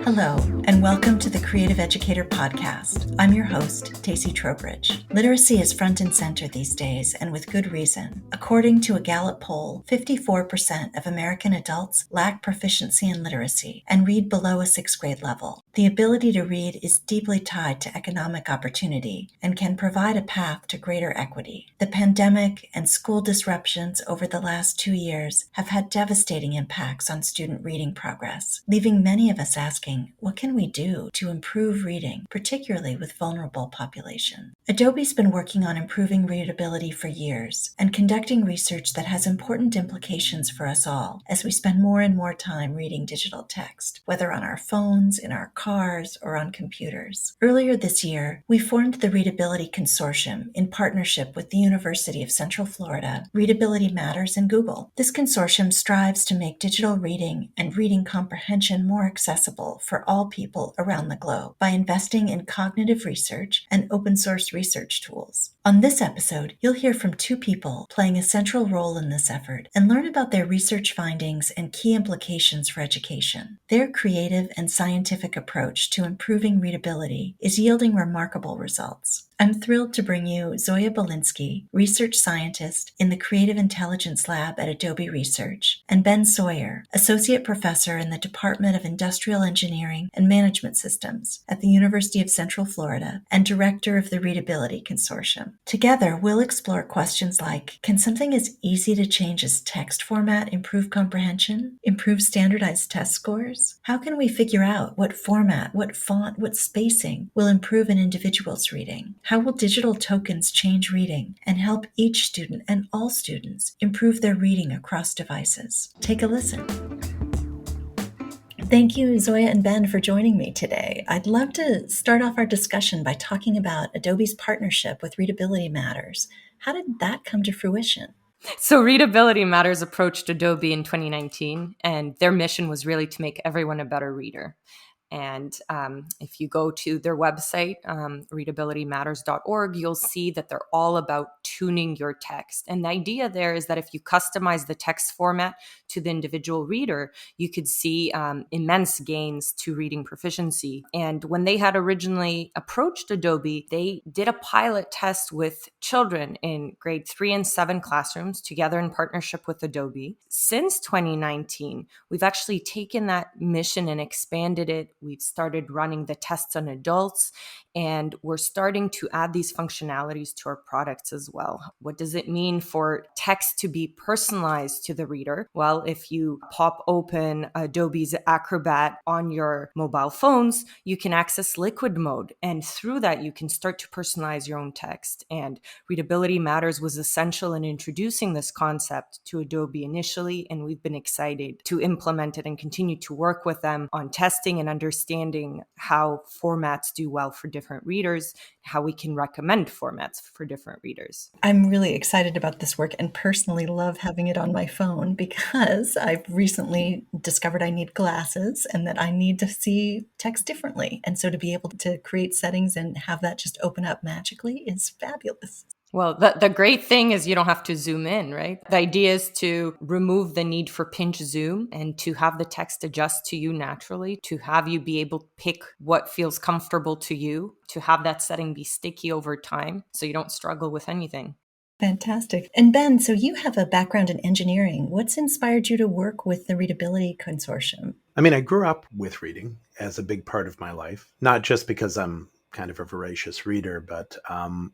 Hello, and welcome to the Creative Educator podcast. I'm your host, Tacy. Literacy is front and center these days, and with good reason. According to a Gallup poll, 54% of American adults lack proficiency in literacy and read below a sixth grade level. The ability to read is deeply tied to economic opportunity and can provide a path to greater equity. The pandemic and school disruptions over the last 2 years have had devastating impacts on student reading progress, leaving many of us asking, what can we do to improve reading, particularly with vulnerable population? Adobe's been working on improving readability for years and conducting research that has important implications for us all as we spend more and more time reading digital text, whether on our phones, in our cars, or on computers. Earlier this year, we formed the Readability Consortium in partnership with the University of Central Florida, Readability Matters, and Google. This consortium strives to make digital reading and reading comprehension more accessible for all people around the globe by investing in cognitive research and open source research tools. On this episode, you'll hear from two people playing a central role in this effort and learn about their research findings and key implications for education. Their creative and scientific approach to improving readability is yielding remarkable results. I'm thrilled to bring you Zoya Bylinskii, research scientist in the Creative Intelligence Lab at Adobe Research, and Ben Sawyer, associate professor in the Department of Industrial Engineering and Management Systems at the University of Central Florida and director of the Readability Consortium. Together, we'll explore questions like, can something as easy to change as text format improve comprehension? Improve standardized test scores? How can we figure out what format, what font, what spacing will improve an individual's reading? How will digital tokens change reading and help each student and all students improve their reading across devices? Take a listen. Thank you, Zoya and Ben, for joining me today. I'd love to start off our discussion by talking about Adobe's partnership with Readability Matters. How did that come to fruition? So Readability Matters approached Adobe in 2019, and their mission was really to make everyone a better reader. And if you go to their website, readabilitymatters.org, you'll see that they're all about tuning your text. And the idea there is that if you customize the text format to the individual reader, you could see immense gains to reading proficiency. And when they had originally approached Adobe, they did a pilot test with children in grade 3 and 7 classrooms together in partnership with Adobe. Since 2019, we've actually taken that mission and expanded it. We've started running the tests on adults, and we're starting to add these functionalities to our products as well. What does it mean for text to be personalized to the reader? Well, if you pop open Adobe's Acrobat on your mobile phones, you can access liquid mode, and through that, you can start to personalize your own text. And Readability Matters was essential in introducing this concept to Adobe initially, and we've been excited to implement it and continue to work with them on testing and understanding how formats do well for different readers, how we can recommend formats for different readers. I'm really excited about this work and personally love having it on my phone because I've recently discovered I need glasses and that I need to see text differently. And so to be able to create settings and have that just open up magically is fabulous. Well, the great thing is you don't have to zoom in, right? The idea is to remove the need for pinch zoom and to have the text adjust to you naturally, to have you be able to pick what feels comfortable to you, to have that setting be sticky over time so you don't struggle with anything. Fantastic. And Ben, so you have a background in engineering. What's inspired you to work with the Readability Consortium? I grew up with reading as a big part of my life, not just because I'm kind of a voracious reader, but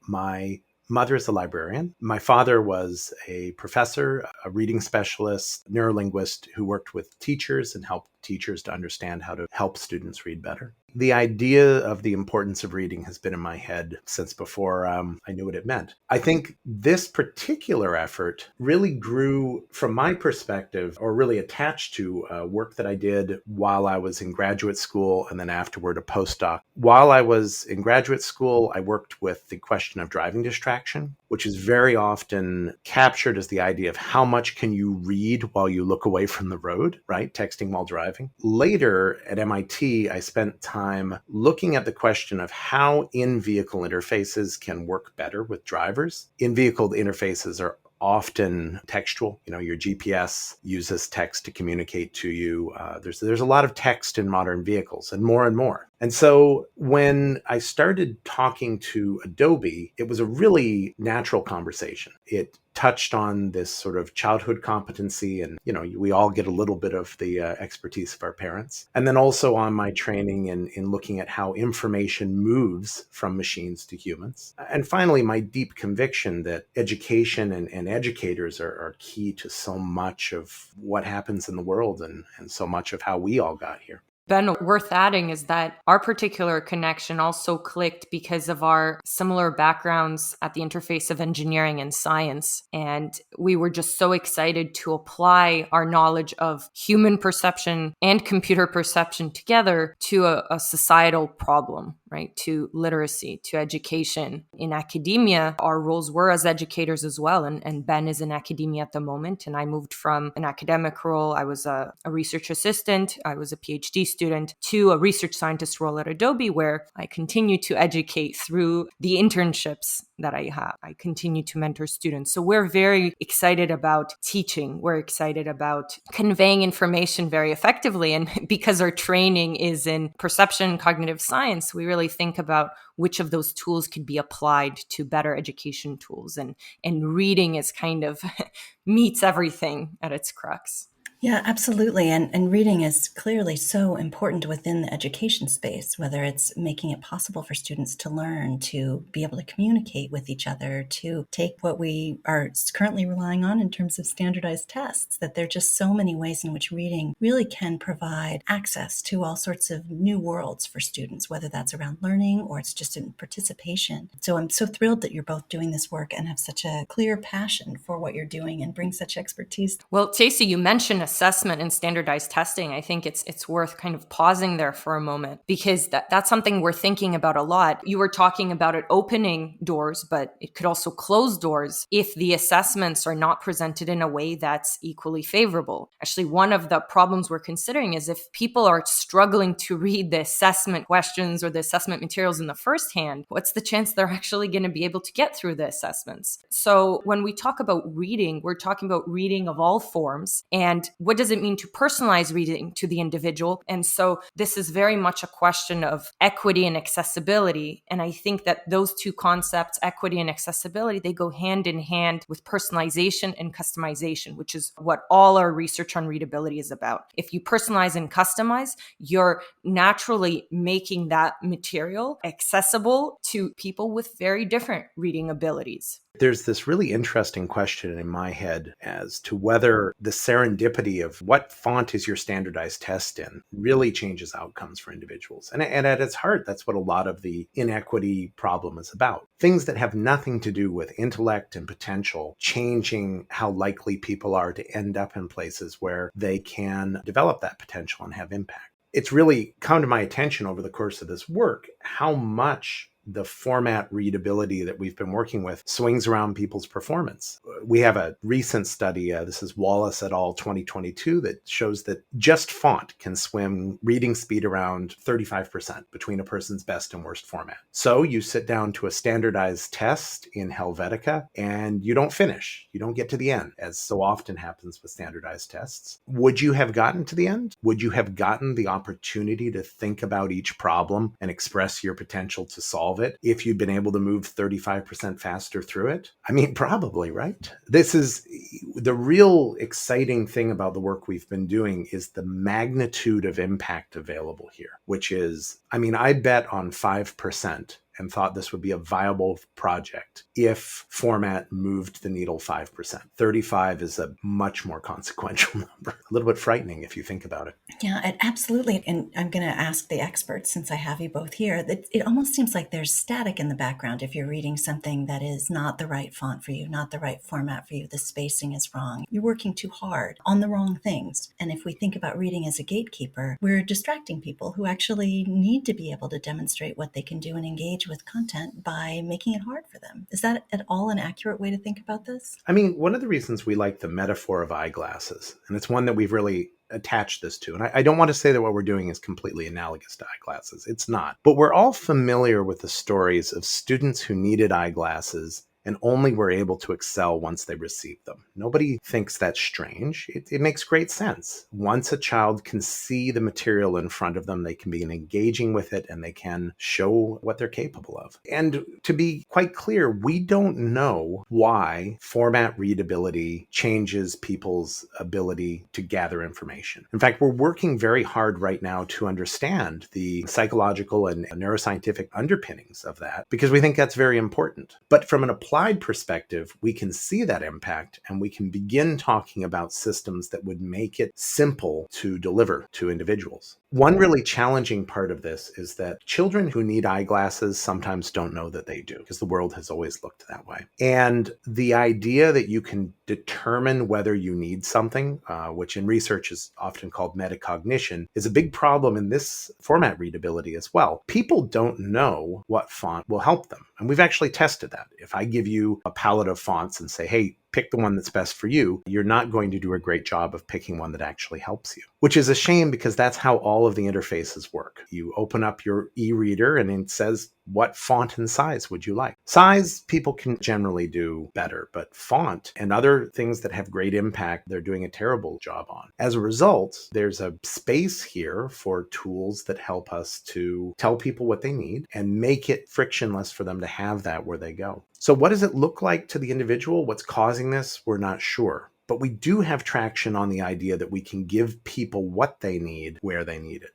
my mother is a librarian. My father was a professor, a reading specialist, neurolinguist who worked with teachers and helped teachers to understand how to help students read better. The idea of the importance of reading has been in my head since before I knew what it meant. I think this particular effort really grew from my perspective, or really attached to work that I did while I was in graduate school and then afterward a postdoc. While I was in graduate school, I worked with the question of driving distraction, which is very often captured as the idea of how much can you read while you look away from the road, right? Texting while driving. Later at MIT, I spent time looking at the question of how in-vehicle interfaces can work better with drivers. In-vehicle interfaces are often textual. Your GPS uses text to communicate to you. There's a lot of text in modern vehicles, and more and more. And so when I started talking to Adobe, it was a really natural conversation. It touched on this sort of childhood competency, and we all get a little bit of the expertise of our parents, and then also on my training in looking at how information moves from machines to humans, and finally my deep conviction that education and educators are key to so much of what happens in the world, and so much of how we all got here. Ben, worth adding is that our particular connection also clicked because of our similar backgrounds at the interface of engineering and science. And we were just so excited to apply our knowledge of human perception and computer perception together to a societal problem, right? To literacy, to education. In academia, our roles were as educators as well. And Ben is in academia at the moment. And I moved from an academic role. I was a research assistant. I was a Ph.D. student to a research scientist role at Adobe, where I continue to educate through the internships that I have. I continue to mentor students. So we're very excited about teaching. We're excited about conveying information very effectively. And because our training is in perception, cognitive science, we really think about which of those tools could be applied to better education tools. And reading is kind of meets everything at its crux. Yeah, absolutely. And reading is clearly so important within the education space, whether it's making it possible for students to learn, to be able to communicate with each other, to take what we are currently relying on in terms of standardized tests, that there are just so many ways in which reading really can provide access to all sorts of new worlds for students, whether that's around learning or it's just in participation. So I'm so thrilled that you're both doing this work and have such a clear passion for what you're doing and bring such expertise. Well, Tacy, you mentioned assessment and standardized testing. I think it's worth kind of pausing there for a moment, because that's something we're thinking about a lot. You were talking about it opening doors, but it could also close doors if the assessments are not presented in a way that's equally favorable. Actually, one of the problems we're considering is if people are struggling to read the assessment questions or the assessment materials in the first hand, what's the chance they're actually going to be able to get through the assessments? So when we talk about reading, we're talking about reading of all forms. And what does it mean to personalize reading to the individual? And so this is very much a question of equity and accessibility. And I think that those two concepts, equity and accessibility, they go hand in hand with personalization and customization, which is what all our research on readability is about. If you personalize and customize, you're naturally making that material accessible to people with very different reading abilities. There's this really interesting question in my head as to whether the serendipity of what font is your standardized test in really changes outcomes for individuals. And at its heart, that's what a lot of the inequity problem is about. Things that have nothing to do with intellect and potential, changing how likely people are to end up in places where they can develop that potential and have impact. It's really come to my attention over the course of this work how much the format readability that we've been working with swings around people's performance. We have a recent study, this is Wallace et al. 2022, that shows that just font can swim reading speed around 35% between a person's best and worst format. So you sit down to a standardized test in Helvetica and you don't finish. You don't get to the end, as so often happens with standardized tests. Would you have gotten to the end? Would you have gotten the opportunity to think about each problem and express your potential to solve it if you'd been able to move 35% faster through it? I mean, probably, right? This is the real exciting thing about the work we've been doing, is the magnitude of impact available here, which is, I mean, I bet on 5% and thought this would be a viable project if format moved the needle 5%. 35 is a much more consequential number. A little bit frightening if you think about it. Yeah, absolutely. And I'm going to ask the experts, since I have you both here, that it almost seems like there's static in the background if you're reading something that is not the right font for you, not the right format for you. The spacing is wrong. You're working too hard on the wrong things. And if we think about reading as a gatekeeper, we're distracting people who actually need to be able to demonstrate what they can do and engage with content by making it hard for them. Is that at all an accurate way to think about this? I mean, one of the reasons we like the metaphor of eyeglasses, and it's one that we've really attached this to, and I don't want to say that what we're doing is completely analogous to eyeglasses. It's not. But we're all familiar with the stories of students who needed eyeglasses and only were able to excel once they received them. Nobody thinks that's strange. It makes great sense. Once a child can see the material in front of them, they can begin engaging with it and they can show what they're capable of. And to be quite clear, we don't know why format readability changes people's ability to gather information. In fact, we're working very hard right now to understand the psychological and neuroscientific underpinnings of that because we think that's very important. But from an applied perspective, we can see that impact and we can begin talking about systems that would make it simple to deliver to individuals. One really challenging part of this is that children who need eyeglasses sometimes don't know that they do because the world has always looked that way. And the idea that you can determine whether you need something, which in research is often called metacognition, is a big problem in this format readability as well. People don't know what font will help them. And we've actually tested that. If I give you a palette of fonts and say, hey, pick the one that's best for you, you're not going to do a great job of picking one that actually helps you, which is a shame because that's how all of the interfaces work. You open up your e-reader and it says, what font and size would you like? Size, people can generally do better, but font and other things that have great impact, they're doing a terrible job on. As a result, there's a space here for tools that help us to tell people what they need and make it frictionless for them to have that where they go. So what does it look like to the individual? What's causing this? We're not sure. But we do have traction on the idea that we can give people what they need where they need it.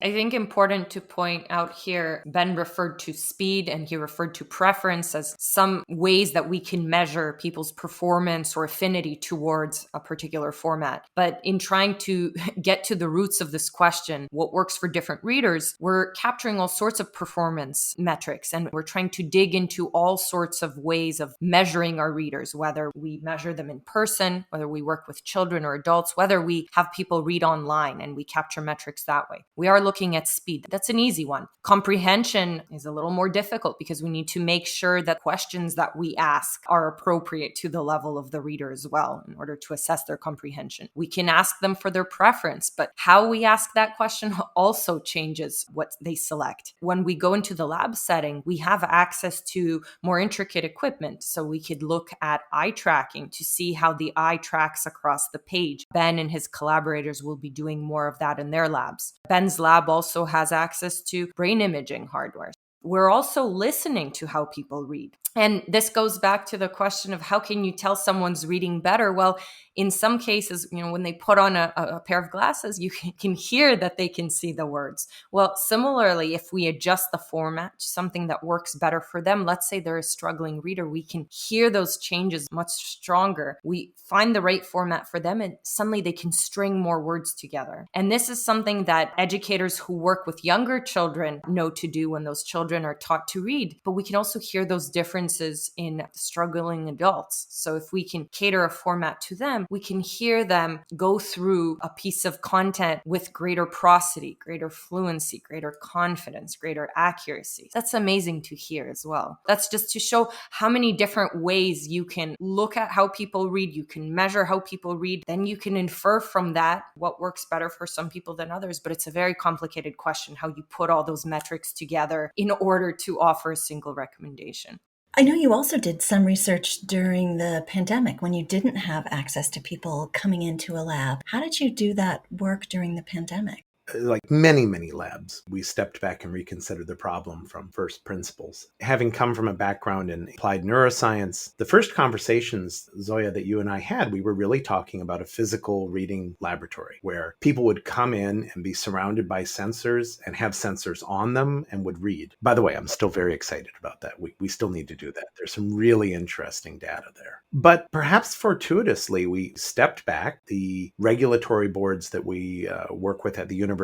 I think important to point out here, Ben referred to speed and he referred to preference as some ways that we can measure people's performance or affinity towards a particular format. But in trying to get to the roots of this question, what works for different readers, we're capturing all sorts of performance metrics and we're trying to dig into all sorts of ways of measuring our readers, whether we measure them in person, whether we work with children or adults, whether we have people read online and we capture metrics that way. We are looking at speed. That's an easy one. Comprehension is a little more difficult because we need to make sure that questions that we ask are appropriate to the level of the reader as well in order to assess their comprehension. We can ask them for their preference, but how we ask that question also changes what they select. When we go into the lab setting, we have access to more intricate equipment. So we could look at eye tracking to see how the eye tracks across the page. Ben and his collaborators will be doing more of that in their labs. Ben's lab also has access to brain imaging hardware. We're also listening to how people read. And this goes back to the question of how can you tell someone's reading better? Well, in some cases, when they put on a pair of glasses, you can hear that they can see the words. Well, similarly, if we adjust the format to something that works better for them, let's say they're a struggling reader, we can hear those changes much stronger. We find the right format for them and suddenly they can string more words together. And this is something that educators who work with younger children know to do when those children are taught to read. But we can also hear those differences in struggling adults. So if we can cater a format to them, we can hear them go through a piece of content with greater prosody, greater fluency, greater confidence, greater accuracy. That's amazing to hear as well. That's just to show how many different ways you can look at how people read, you can measure how people read, then you can infer from that what works better for some people than others. But it's a very complicated question, how you put all those metrics together in order to offer a single recommendation. I know you also did some research during the pandemic when you didn't have access to people coming into a lab. How did you do that work during the pandemic? Like many, many labs, we stepped back and reconsidered the problem from first principles. Having come from a background in applied neuroscience, the first conversations, Zoya, that you and I had, we were really talking about a physical reading laboratory where people would come in and be surrounded by sensors and have sensors on them and would read. By the way, I'm still very excited about that. We still need to do that. There's some really interesting data there. But perhaps fortuitously, we stepped back. The regulatory boards that we work with at the university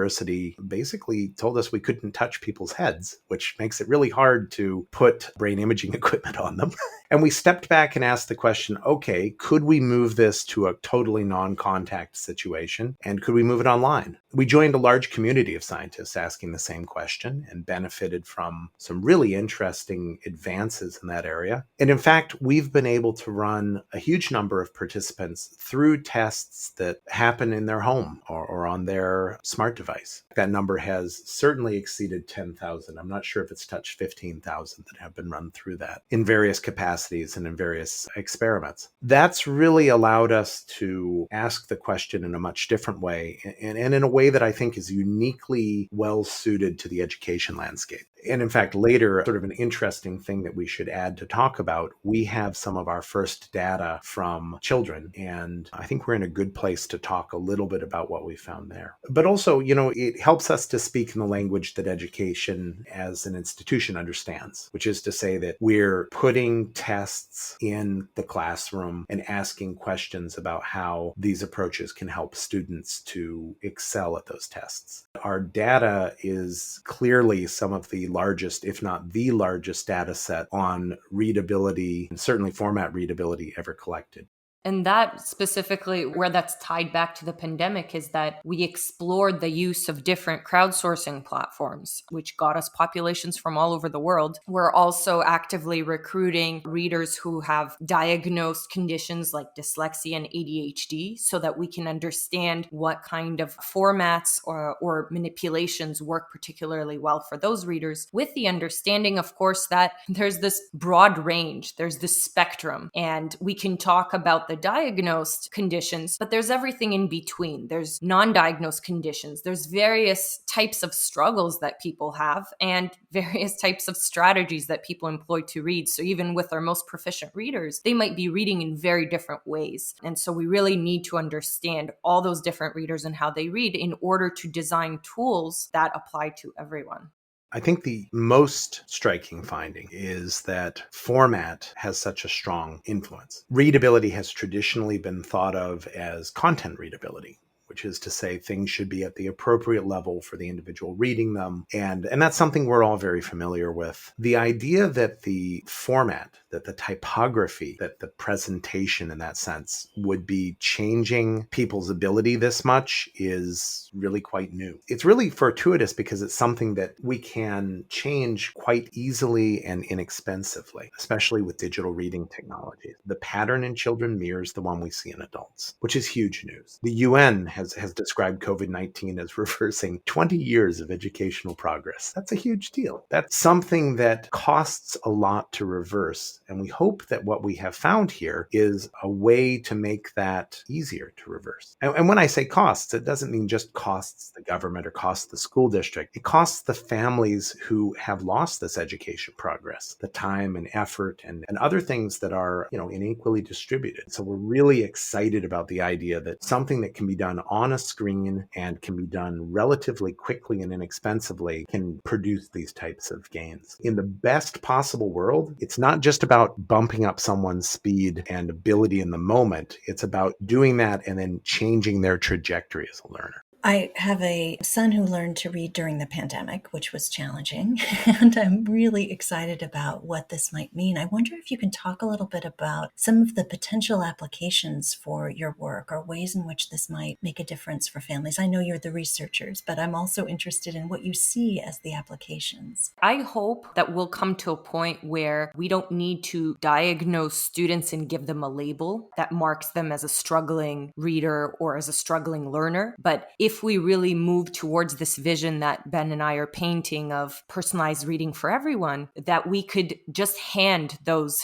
basically told us we couldn't touch people's heads, which makes it really hard to put brain imaging equipment on them. And we stepped back and asked the question, okay, could we move this to a totally non-contact situation? And could we move it online? We joined a large community of scientists asking the same question and benefited from some really interesting advances in that area. And in fact, we've been able to run a huge number of participants through tests that happen in their home or on their smart device. That number has certainly exceeded 10,000. I'm not sure if it's touched 15,000 that have been run through that in various capacities capacities and in various experiments. That's really allowed us to ask the question in a much different way, and in a way that I think is uniquely well suited to the education landscape. And in fact, later, sort of an interesting thing that we should add to talk about, we have some of our first data from children, and I think we're in a good place to talk a little bit about what we found there. But also, it helps us to speak in the language that education as an institution understands, which is to say that we're putting tests in the classroom and asking questions about how these approaches can help students to excel at those tests. Our data is clearly some of the largest, if not the largest, data set on readability, and certainly format readability ever collected. And that specifically, where that's tied back to the pandemic, is that we explored the use of different crowdsourcing platforms, which got us populations from all over the world. We're also actively recruiting readers who have diagnosed conditions like dyslexia and ADHD so that we can understand what kind of formats or manipulations work particularly well for those readers, with the understanding, of course, that there's this broad range, there's this spectrum, and we can talk about the diagnosed conditions, but there's everything in between. There's non-diagnosed conditions. There's various types of struggles that people have and various types of strategies that people employ to read. So even with our most proficient readers, they might be reading in very different ways. And so we really need to understand all those different readers and how they read in order to design tools that apply to everyone. I think the most striking finding is that format has such a strong influence. Readability has traditionally been thought of as content readability, which is to say things should be at the appropriate level for the individual reading them. And that's something we're all very familiar with. The idea that the format, that the typography, that the presentation in that sense would be changing people's ability this much is really quite new. It's really fortuitous because it's something that we can change quite easily and inexpensively, especially with digital reading technology. The pattern in children mirrors the one we see in adults, which is huge news. The UN has described COVID-19 as reversing 20 years of educational progress. That's a huge deal. That's something that costs a lot to reverse. And we hope that what we have found here is a way to make that easier to reverse. And when I say costs, it doesn't mean just costs the government or costs the school district. It costs the families who have lost this education progress, the time and effort and other things that are, unequally distributed. So we're really excited about the idea that something that can be done on a screen and can be done relatively quickly and inexpensively can produce these types of gains. In the best possible world, it's not just about bumping up someone's speed and ability in the moment. It's about doing that and then changing their trajectory as a learner. I have a son who learned to read during the pandemic, which was challenging, and I'm really excited about what this might mean. I wonder if you can talk a little bit about some of the potential applications for your work or ways in which this might make a difference for families. I know you're the researchers, but I'm also interested in what you see as the applications. I hope that we'll come to a point where we don't need to diagnose students and give them a label that marks them as a struggling reader or as a struggling learner. But if we really move towards this vision that Ben and I are painting of personalized reading for everyone, that we could just hand those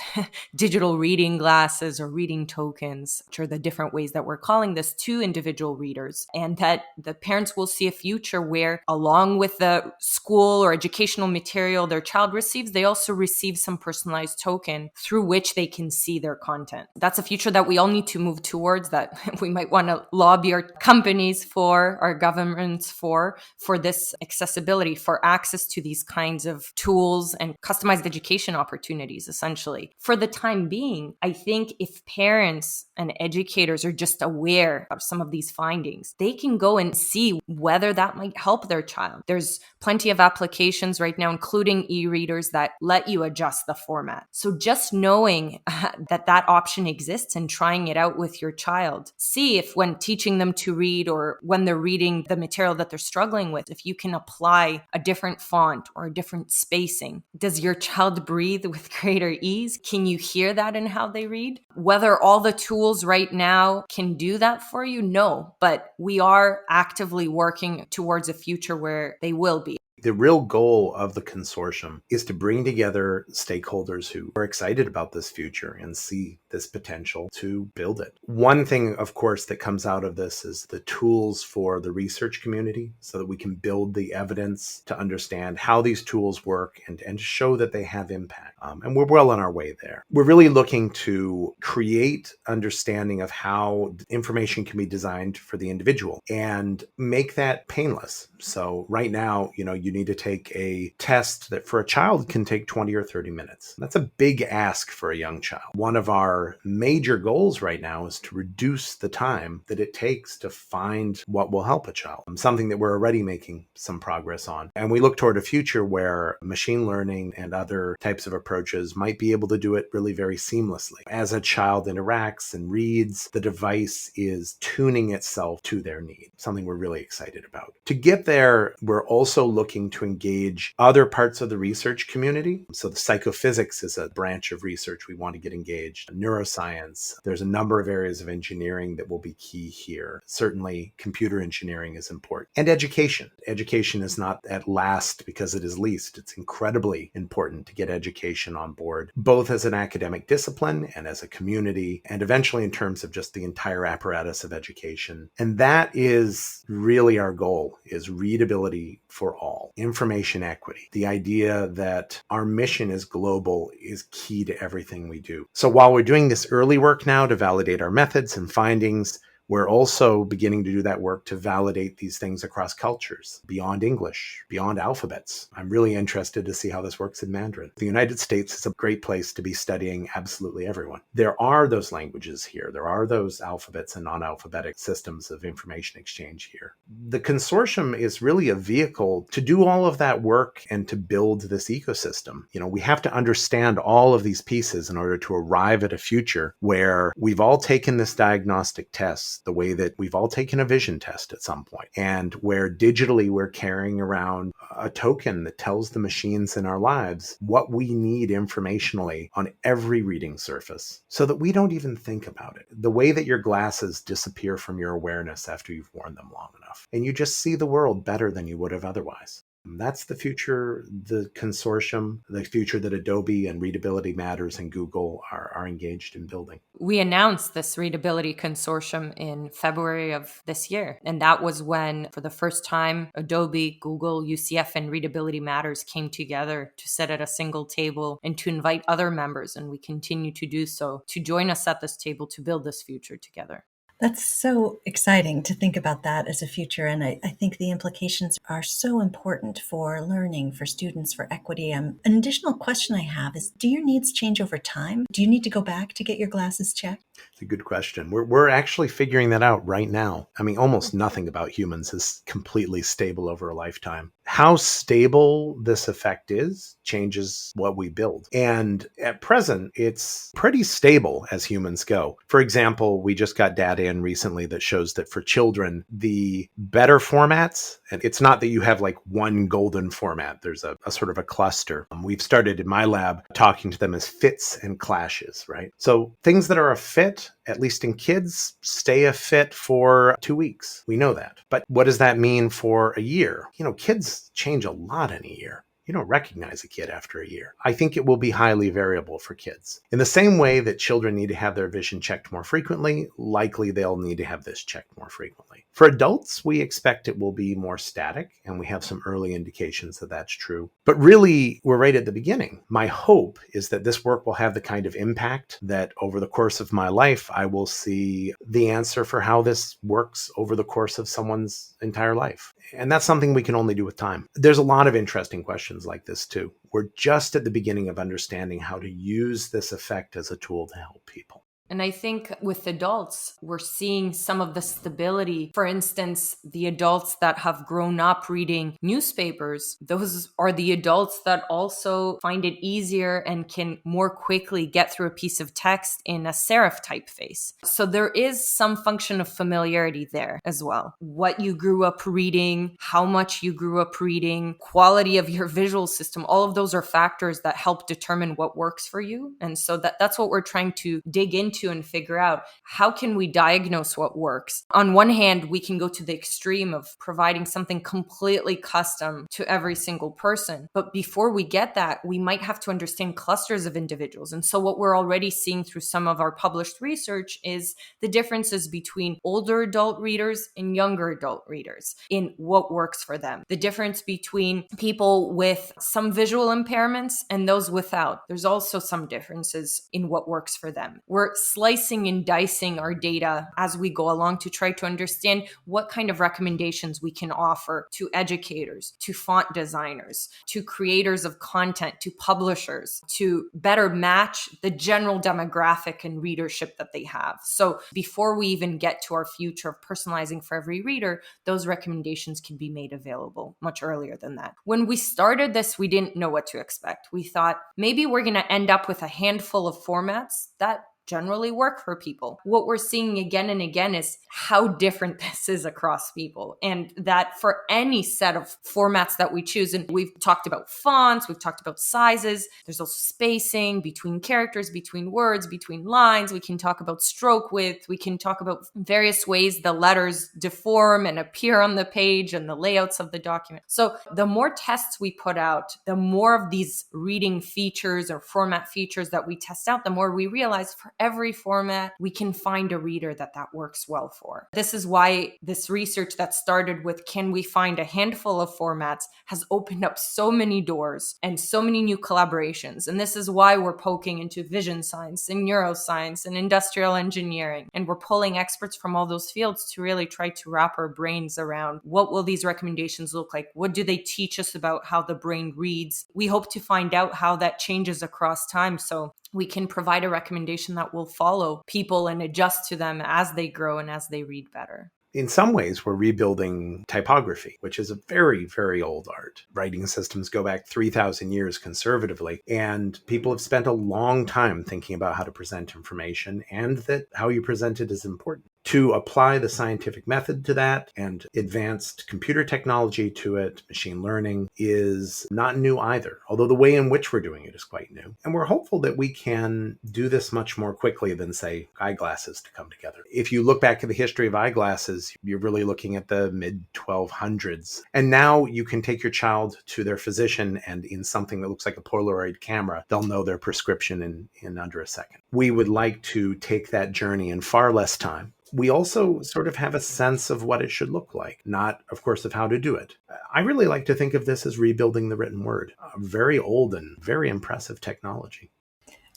digital reading glasses or reading tokens, which are the different ways that we're calling this, to individual readers, and that the parents will see a future where, along with the school or educational material their child receives, they also receive some personalized token through which they can see their content. That's a future that we all need to move towards, that we might want to lobby our companies for, our governments for this accessibility, for access to these kinds of tools and customized education opportunities, essentially. For the time being, I think if parents and educators are just aware of some of these findings, they can go and see whether that might help their child. There's plenty of applications right now, including e-readers, that let you adjust the format. So just knowing that option exists and trying it out with your child, see if when teaching them to read or when they're reading the material that they're struggling with, if you can apply a different font or a different spacing. Does your child breathe with greater ease? Can you hear that in how they read? Whether all the tools right now can do that for you, no, but we are actively working towards a future where they will be. The real goal of the consortium is to bring together stakeholders who are excited about this future and see this potential to build it. One thing, of course, that comes out of this is the tools for the research community so that we can build the evidence to understand how these tools work and show that they have impact. And we're well on our way there. We're really looking to create understanding of how information can be designed for the individual and make that painless. So right now, you need to take a test that for a child can take 20 or 30 minutes. That's a big ask for a young child. One of our major goals right now is to reduce the time that it takes to find what will help a child, something that we're already making some progress on. And we look toward a future where machine learning and other types of approaches might be able to do it really very seamlessly. As a child interacts and reads, the device is tuning itself to their need, something we're really excited about. To get there, we're also looking to engage other parts of the research community. So the psychophysics is a branch of research we want to get engaged. Neuroscience, there's a number of areas of engineering that will be key here. Certainly, computer engineering is important. And education. Education is not at last because it is least. It's incredibly important to get education on board, both as an academic discipline and as a community, and eventually in terms of just the entire apparatus of education. And that is really our goal, is readability for all, information equity. The idea that our mission is global is key to everything we do. So while we're doing this early work now to validate our methods and findings, we're also beginning to do that work to validate these things across cultures, beyond English, beyond alphabets. I'm really interested to see how this works in Mandarin. The United States is a great place to be studying absolutely everyone. There are those languages here. There are those alphabets and non-alphabetic systems of information exchange here. The consortium is really a vehicle to do all of that work and to build this ecosystem. We have to understand all of these pieces in order to arrive at a future where we've all taken this diagnostic test the way that we've all taken a vision test at some point, and where digitally we're carrying around a token that tells the machines in our lives what we need informationally on every reading surface so that we don't even think about it. The way that your glasses disappear from your awareness after you've worn them long enough, and you just see the world better than you would have otherwise. That's the future, the consortium, the future that Adobe and Readability Matters and Google are engaged in building. We announced this Readability Consortium in February of this year. And that was when, for the first time, Adobe, Google, UCF, and Readability Matters came together to sit at a single table and to invite other members, and we continue to do so, to join us at this table to build this future together. That's so exciting to think about that as a future. And I think the implications are so important for learning, for students, for equity. An additional question I have is, do your needs change over time? Do you need to go back to get your glasses checked? It's a good question. We're actually figuring that out right now. I mean, almost nothing about humans is completely stable over a lifetime. How stable this effect is changes what we build. And at present, it's pretty stable as humans go. For example, we just got data in recently that shows that for children, the better formats, and it's not that you have like one golden format, there's a sort of a cluster. We've started in my lab talking to them as fits and clashes, right? So things that are a fit, at least in kids, stay a fit for 2 weeks. We know that. But what does that mean for a year? Kids change a lot in a year. You don't recognize a kid after a year. I think it will be highly variable for kids. In the same way that children need to have their vision checked more frequently, likely they'll need to have this checked more frequently. For adults, we expect it will be more static, and we have some early indications that that's true. But really, we're right at the beginning. My hope is that this work will have the kind of impact that over the course of my life, I will see the answer for how this works over the course of someone's entire life. And that's something we can only do with time. There's a lot of interesting questions like this too. We're just at the beginning of understanding how to use this effect as a tool to help people. And I think with adults, we're seeing some of the stability. For instance, the adults that have grown up reading newspapers, those are the adults that also find it easier and can more quickly get through a piece of text in a serif typeface. So there is some function of familiarity there as well. What you grew up reading, how much you grew up reading, quality of your visual system, all of those are factors that help determine what works for you. And so that's what we're trying to dig into into and figure out how can we diagnose what works. On one hand, we can go to the extreme of providing something completely custom to every single person. But before we get that, we might have to understand clusters of individuals. And so what we're already seeing through some of our published research is the differences between older adult readers and younger adult readers in what works for them. The difference between people with some visual impairments and those without. There's also some differences in what works for them. We're slicing and dicing our data as we go along to try to understand what kind of recommendations we can offer to educators, to font designers, to creators of content, to publishers, to better match the general demographic and readership that they have. So before we even get to our future of personalizing for every reader, those recommendations can be made available much earlier than that. When we started this, we didn't know what to expect. We thought maybe we're going to end up with a handful of formats that generally work for people. What we're seeing again and again is how different this is across people, and that for any set of formats that we choose, and we've talked about fonts, we've talked about sizes, there's also spacing between characters, between words, between lines. We can talk about stroke width. We can talk about various ways the letters deform and appear on the page and the layouts of the document. So the more tests we put out, the more of these reading features or format features that we test out, the more we realize for every format, we can find a reader that works well for. This is why this research that started with can we find a handful of formats has opened up so many doors and so many new collaborations. And this is why we're poking into vision science and neuroscience and industrial engineering. And we're pulling experts from all those fields to really try to wrap our brains around what will these recommendations look like? What do they teach us about how the brain reads? We hope to find out how that changes across time, so we can provide a recommendation that will follow people and adjust to them as they grow and as they read better. In some ways, we're rebuilding typography, which is a very, very old art. Writing systems go back 3,000 years conservatively, and people have spent a long time thinking about how to present information, and that how you present it is important. To apply the scientific method to that and advanced computer technology to it, machine learning, is not new either, although the way in which we're doing it is quite new. And we're hopeful that we can do this much more quickly than, say, eyeglasses to come together. If you look back at the history of eyeglasses, you're really looking at the mid-1200s. And now you can take your child to their physician, and in something that looks like a Polaroid camera, they'll know their prescription in under a second. We would like to take that journey in far less time. We also sort of have a sense of what it should look like, not, of course, of how to do it. I really like to think of this as rebuilding the written word, a very old and very impressive technology.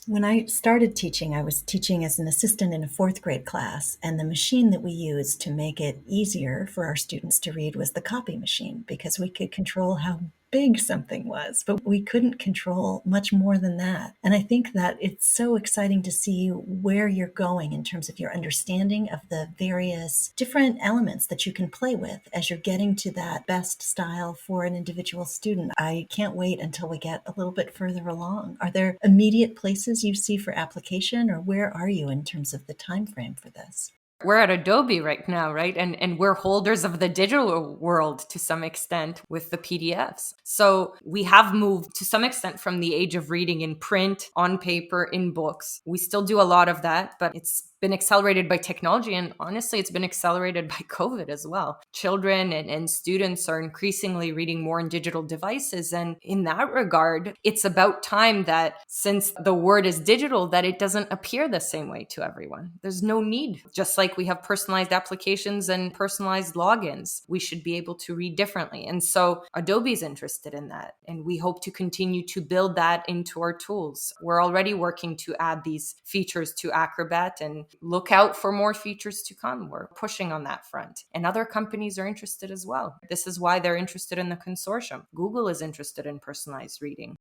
When I started teaching, I was teaching as an assistant in a fourth grade class, and the machine that we used to make it easier for our students to read was the copy machine, because we could control how big something was, but we couldn't control much more than that. And I think that it's so exciting to see where you're going in terms of your understanding of the various different elements that you can play with as you're getting to that best style for an individual student. I can't wait until we get a little bit further along. Are there immediate places you see for application, or where are you in terms of the time frame for this? We're at Adobe right now, right? And we're holders of the digital world to some extent with the PDFs. So we have moved to some extent from the age of reading in print, on paper, in books. We still do a lot of that, but it's been accelerated by technology. And honestly, it's been accelerated by COVID as well. Children and students are increasingly reading more in digital devices. And in that regard, it's about time that since the word is digital, that it doesn't appear the same way to everyone. There's no need. Just like we have personalized applications and personalized logins, we should be able to read differently. And so Adobe's interested in that. And we hope to continue to build that into our tools. We're already working to add these features to Acrobat, and look out for more features to come. We're pushing on that front. And other companies are interested as well. This is why they're interested in the consortium. Google is interested in personalized reading.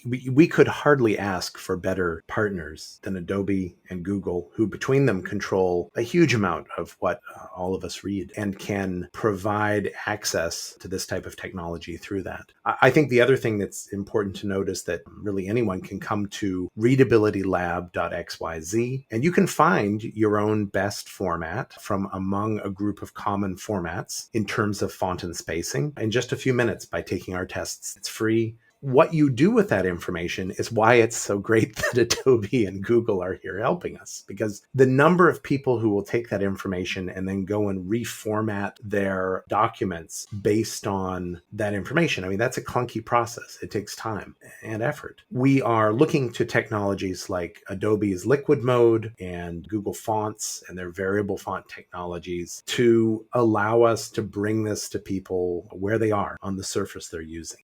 We could hardly ask for better partners than Adobe and Google, who between them control a huge amount of what all of us read and can provide access to this type of technology through that. I think the other thing that's important to note is that really anyone can come to readabilitylab.xyz, and you can find your own best format from among a group of common formats in terms of font and spacing in just a few minutes by taking our tests. It's free. what you do with that information is why it's so great that Adobe and Google are here helping us, because the number of people who will take that information and then go and reformat their documents based on that information. I mean, that's a clunky process. It takes time and effort. We are looking to technologies like Adobe's Liquid Mode and Google Fonts and their variable font technologies to allow us to bring this to people where they are on the surface they're using.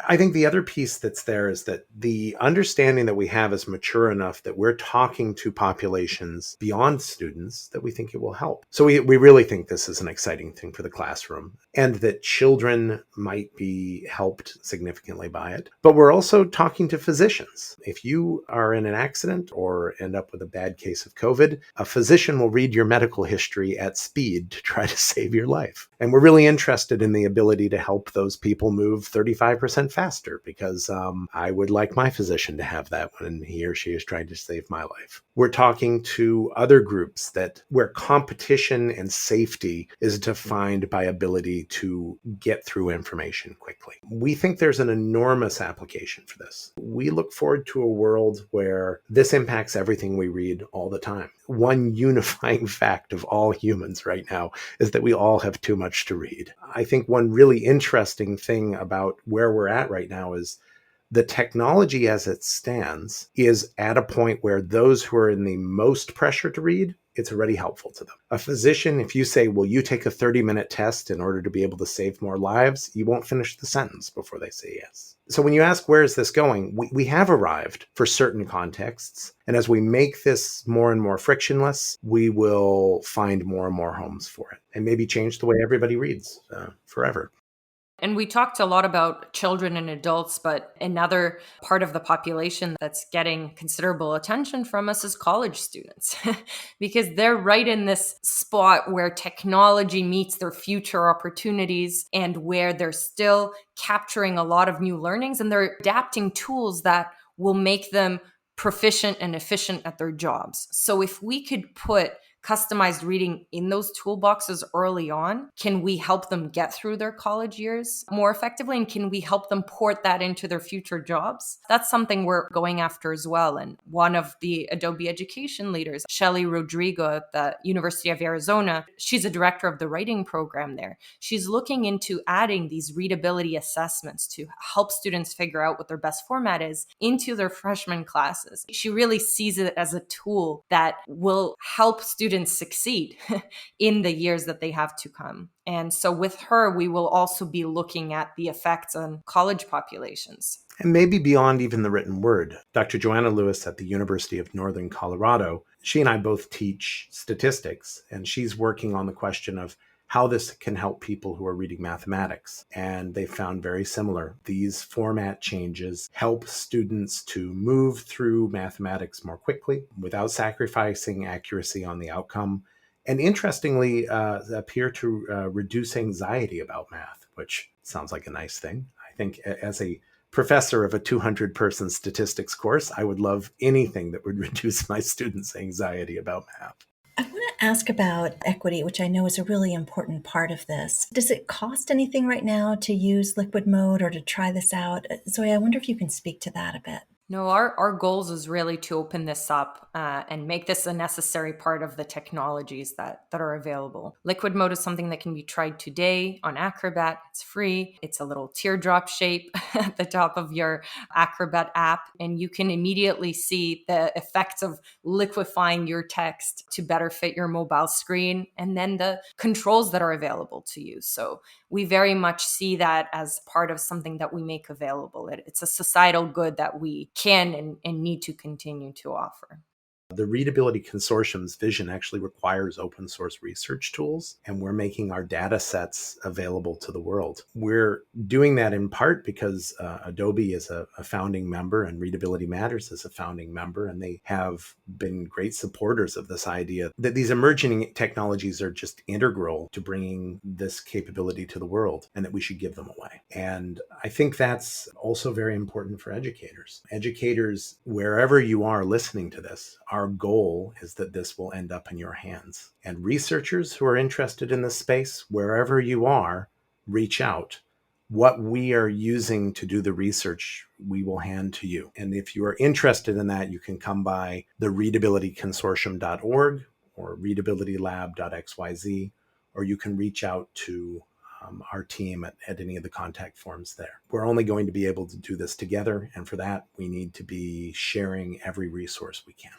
I think the other piece that's there is that the understanding that we have is mature enough that we're talking to populations beyond students that we think it will help. So we really think this is an exciting thing for the classroom, and that children might be helped significantly by it. But we're also talking to physicians. If you are in an accident or end up with a bad case of COVID, a physician will read your medical history at speed to try to save your life. And we're really interested in the ability to help those people move 35% faster, because I would like my physician to have that when he or she is trying to save my life. We're talking to other groups where competition and safety is defined by ability to get through information quickly. We think there's an enormous application for this. We look forward to a world where this impacts everything we read all the time. One unifying fact of all humans right now is that we all have too much to read. I think one really interesting thing about where we're at right now is the technology as it stands is at a point where those who are in the most pressure to read, it's already helpful to them. A physician, if you say, will you take a 30-minute test in order to be able to save more lives, you won't finish the sentence before they say yes. So when you ask, where is this going? We have arrived for certain contexts. And as we make this more and more frictionless, we will find more and more homes for it and maybe change the way everybody reads forever. And we talked a lot about children and adults, but another part of the population that's getting considerable attention from us is college students, because they're right in this spot where technology meets their future opportunities and where they're still capturing a lot of new learnings, and they're adapting tools that will make them proficient and efficient at their jobs. So if we could put customized reading in those toolboxes early on, can we help them get through their college years more effectively? And can we help them port that into their future jobs? That's something we're going after as well. And one of the Adobe education leaders, Shelly Rodrigo at the University of Arizona, she's a director of the writing program there. She's looking into adding these readability assessments to help students figure out what their best format is into their freshman classes. She really sees it as a tool that will help students succeed in the years that they have to come. And so with her, we will also be looking at the effects on college populations. And maybe beyond even the written word. Dr. Joanna Lewis at the University of Northern Colorado, she and I both teach statistics, and she's working on the question of how this can help people who are reading mathematics. And they found very similar. These format changes help students to move through mathematics more quickly without sacrificing accuracy on the outcome. And interestingly, appear to reduce anxiety about math, which sounds like a nice thing. I think as a professor of a 200-person statistics course, I would love anything that would reduce my students' anxiety about math. I want to ask about equity, which I know is a really important part of this. Does it cost anything right now to use Liquid Mode or to try this out? Zoya, I wonder if you can speak to that a bit. No, our goals is really to open this up and make this a necessary part of the technologies that are available. Liquid Mode is something that can be tried today on Acrobat. It's free. It's a little teardrop shape at the top of your Acrobat app, and you can immediately see the effects of liquefying your text to better fit your mobile screen, and then the controls that are available to you. So we very much see that as part of something that we make available. It's a societal good that we can and need to continue to offer. The Readability Consortium's vision actually requires open source research tools, and we're making our data sets available to the world. We're doing that in part because Adobe is a founding member and Readability Matters is a founding member, and they have been great supporters of this idea that these emerging technologies are just integral to bringing this capability to the world and that we should give them away. And I think that's also very important for educators. Educators, wherever you are listening to this, our goal is that this will end up in your hands. And researchers who are interested in this space, wherever you are, reach out. what we are using to do the research, we will hand to you. And if you are interested in that, you can come by the readabilityconsortium.org or readabilitylab.xyz, or you can reach out to our team at any of the contact forms there. We're only going to be able to do this together, and for that, we need to be sharing every resource we can.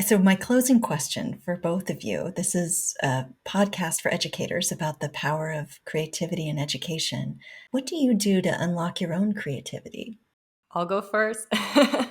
So my closing question for both of you, this is a podcast for educators about the power of creativity in education. What do you do to unlock your own creativity? I'll go first. I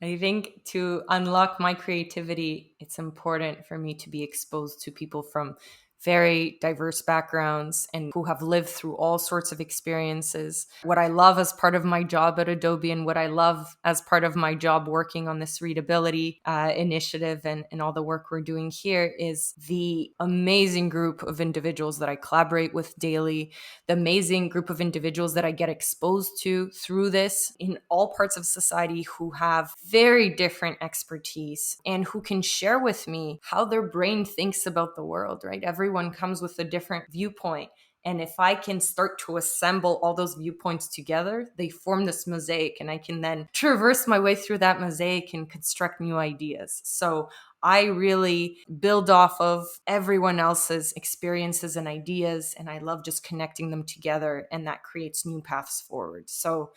think to unlock my creativity, it's important for me to be exposed to people from very diverse backgrounds and who have lived through all sorts of experiences. What I love as part of my job at Adobe and what I love as part of my job working on this readability initiative and all the work we're doing here is the amazing group of individuals that I collaborate with daily, the amazing group of individuals that I get exposed to through this in all parts of society who have very different expertise and who can share with me how their brain thinks about the world, right? Everyone comes with a different viewpoint. And if I can start to assemble all those viewpoints together, they form this mosaic, and I can then traverse my way through that mosaic and construct new ideas. So I really build off of everyone else's experiences and ideas, and I love just connecting them together, and that creates new paths forward. So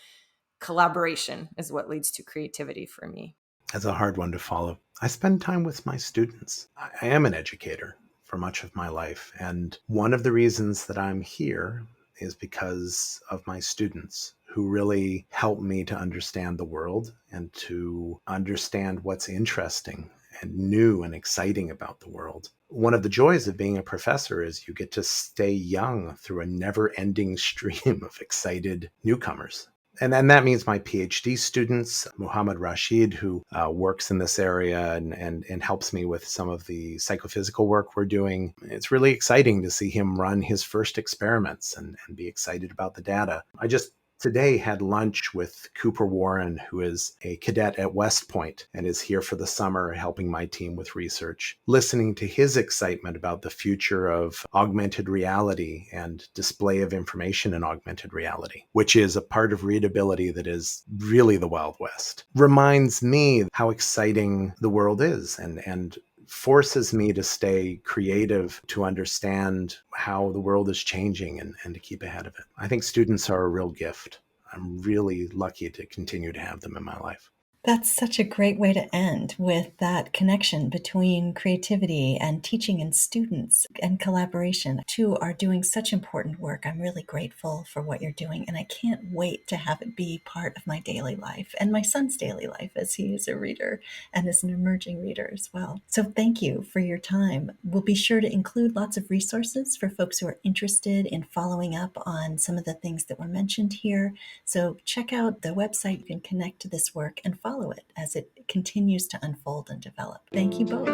collaboration is what leads to creativity for me. That's a hard one to follow. I spend time with my students. I am an educator for much of my life, and one of the reasons that I'm here is because of my students who really help me to understand the world and to understand what's interesting and new and exciting about the world. One of the joys of being a professor is you get to stay young through a never-ending stream of excited newcomers. And that means my Ph.D. students, Muhammad Rashid, who works in this area and helps me with some of the psychophysical work we're doing. It's really exciting to see him run his first experiments and be excited about the data. I just today had lunch with Cooper Warren, who is a cadet at West Point and is here for the summer helping my team with research, listening to his excitement about the future of augmented reality and display of information in augmented reality, which is a part of readability that is really the Wild West. Reminds me how exciting the world is and forces me to stay creative, to understand how the world is changing and to keep ahead of it. I think students are a real gift. I'm really lucky to continue to have them in my life. That's such a great way to end, with that connection between creativity and teaching and students and collaboration. Two are doing such important work. I'm really grateful for what you're doing, and I can't wait to have it be part of my daily life and my son's daily life, as he is a reader and is an emerging reader as well. So thank you for your time. We'll be sure to include lots of resources for folks who are interested in following up on some of the things that were mentioned here. So check out the website. You can connect to this work and follow it as it continues to unfold and develop. Thank you both.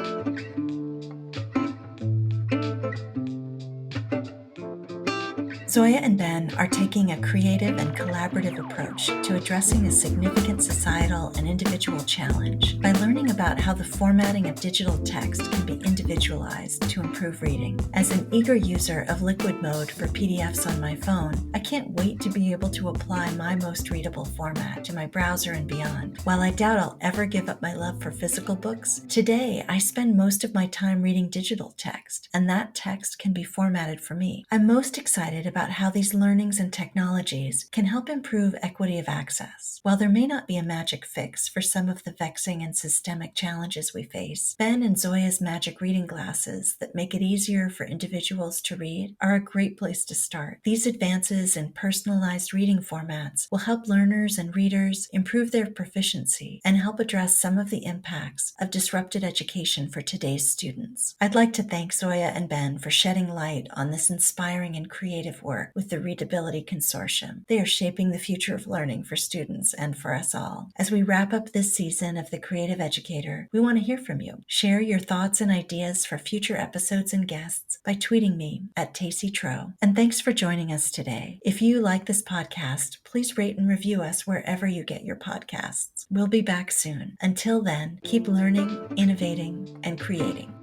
Zoya and Ben are taking a creative and collaborative approach to addressing a significant societal and individual challenge by learning about how the formatting of digital text can be individualized to improve reading. As an eager user of Liquid Mode for PDFs on my phone, I can't wait to be able to apply my most readable format to my browser and beyond. While I doubt I'll ever give up my love for physical books, today I spend most of my time reading digital text, and that text can be formatted for me. I'm most excited about how these learnings and technologies can help improve equity of access. While there may not be a magic fix for some of the vexing and systemic challenges we face, Ben and Zoya's magic reading glasses that make it easier for individuals to read are a great place to start. These advances in personalized reading formats will help learners and readers improve their proficiency and help address some of the impacts of disrupted education for today's students. I'd like to thank Zoya and Ben for shedding light on this inspiring and creative work with the Readability Consortium. They are shaping the future of learning for students and for us all. As we wrap up this season of The Creative Educator, we want to hear from you. Share your thoughts and ideas for future episodes and guests by tweeting me at Tacy Tro. And thanks for joining us today. If you like this podcast, please rate and review us wherever you get your podcasts. We'll be back soon. Until then, keep learning, innovating, and creating.